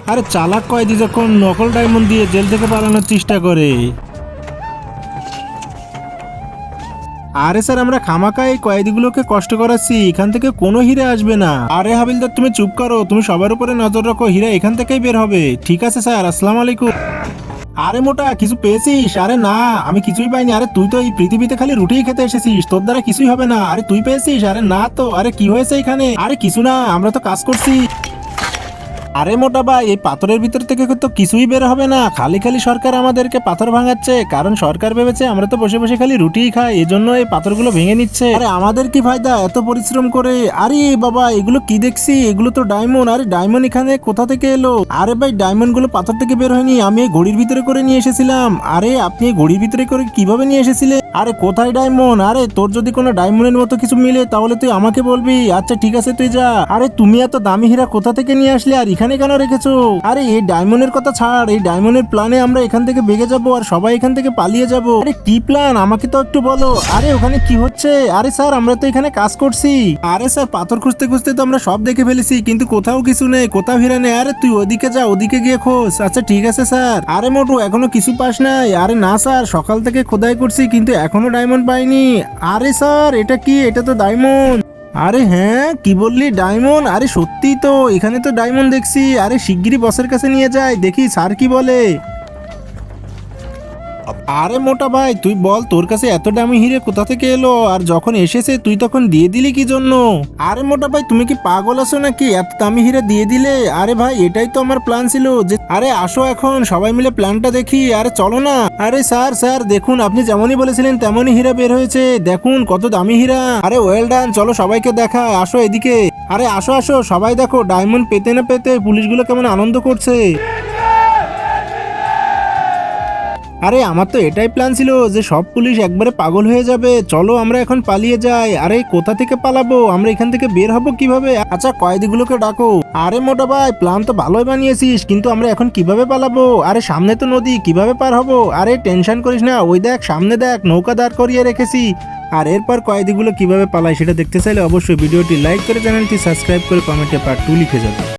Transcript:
আরে চালাক কয়েদি যখন নকল ডায়মন্ড দিয়ে জেল থেকে পালানোর চেষ্টা করে। আরে স্যার আমরা খামাকা এই কয়েদিগুলোকে কষ্ট করাচ্ছি, এখান থেকে কোনো হীরা আসবে না। আরে হাবিলদার তুমি চুপ করো, তুমি সবার উপরে নজর রাখো, হীরা এখান থেকেই বের হবে। ঠিক আছে স্যার, আসসালামু আলাইকুম। আরে মোটা কিছু পেয়েছিস? আরে না আমি কিছুই পাইনি। আরে তুই তো এই পৃথিবীতে খালি রুটিই খেতে এসেছিস, তোর দ্বারা কিছুই হবে না। আরে তুই পেয়েছিস? আরে না তো। আরে কি হয়েছে এখানে? আরে কিছু না, আমরা তো কাজ করছি। আরে মোটা ভাই এই পাথরের ভিতর থেকে তো কিছুই বের হবে না, খালি খালি সরকার আমাদেরকে পাথর ভাঙাচ্ছে। কারণ সরকার ভেবেছে আমরা তো বসে বসে খালি রুটিই খাই, এজন্য এই পাথরগুলো ভেঙে নিচ্ছে। আরে আমাদের কি ফায়দা এত পরিশ্রম করে? আরে বাবা এগুলো কি দেখছি, এগুলো তো ডায়মন্ড। আরে ডায়মন্ড এখানে কোথা থেকে এলো? আরে ভাই ডায়মন্ড গুলো পাথর থেকে বের হয়নি, আমি এই ঘড়ির ভিতরে করে নিয়ে এসেছিলাম। আরে আপনি এই ঘড়ির ভিতরে করে কিভাবে নিয়ে এসেছিলেন? আরে কোথায় ডায়মন্ড? আরে তোর যদি কোনো ডায়মন্ডের মতো কিছু মিলে তাহলে তুই আমাকে বলবি। আচ্ছা ঠিক আছে তুই যা। আরে তুমি এত দামি হীরা কোথা থেকে নিয়ে আসলে আর এখানে কেন রেখেছো? আরে এই ডায়মন্ডের কথা ছাড়, এই ডায়মন্ডের প্ল্যানে আমরা এখান থেকে ভেগে যাব আর সবাই এখান থেকে পালিয়ে যাব। আরে কি প্ল্যান আমাকে তো একটু বলো। আরে ওখানে কি হচ্ছে? আরে স্যার আমরা তো এখানে কাজ করছি। আরে স্যার পাথর খুঁজতে খুঁজতে তো আমরা সব দেখে ফেলেছি, কিন্তু কোথাও কিছু নেই, কোথাও হীরা নেই। আরে তুই ওদিকে যা, ওদিকে গিয়ে খোঁজ। আচ্ছা ঠিক আছে স্যার। আরে মোটু এখনো কিছু পাস নাই? আরে না স্যার সকাল থেকে খোদাই করছি কিন্তু এখনো ডায়মন্ড পাইনি। আরে স্যার এটা কি? এটা তো ডায়মন্ড। আরে হ্যাঁ কি বললি ডায়মন্ড? আরে সত্যি তো এখানে তো ডায়মন্ড দেখছি। আরে শিগগিরই বসের কাছে নিয়ে যাই, দেখি স্যার কি বলে। আরে মোটা ভাই তুই বল তোর কাছে এত দামি হিরে কোথা থেকে এলো, আর যখন এসেছে তুই তখন দিয়ে দিলি কি জন্য? আরে মোটা ভাই তুমি কি পাগল আছো নাকি, এত দামি হিরে দিয়ে দিলে? আরে ভাই এটাই তো আমার প্ল্যান ছিল যে আরে আসো এখন সবাই মিলে প্ল্যানটা দেখি। আরে চলো না। আরে স্যার স্যার দেখুন আপনি যেমনই বলেছিলেন তেমনই হীরা বের হয়েছে, দেখুন কত দামি হীরা। আরে ওয়েল ডান, চলো সবাইকে দেখা, আসো এদিকে। আরে আসো আসো সবাই দেখো ডায়মন্ড পেতে না পেতে পুলিশগুলো কেমন আনন্দ করছে। আরে আমার তো এটাই প্ল্যান ছিল যে সব পুলিশ একবারে পাগল হয়ে যাবে। চলো আমরা এখন পালিয়ে যাই। আরে কোথা থেকে পালাবো, আমরা এখান থেকে বের হবো কিভাবে? আচ্ছা কয়েদিগুলোকে ডাকো। আরে মোটা ভাই প্ল্যান তো ভালোই বানিয়েছিস, কিন্তু আমরা এখন কিভাবে পালাবো? আরে সামনে তো নদী, কিভাবে পার হবো? আরে টেনশন করিস না, ওই দেখ সামনে দেখ নৌকা দাঁড় করিয়ে রেখেছি। আর এরপর কয়েদিগুলো কিভাবে পালায় সেটা দেখতে চাইলে অবশ্যই ভিডিওটি লাইক করে চ্যানেলটি সাবস্ক্রাইব করে কমেন্টে পার্ট 2 লিখে যাবে।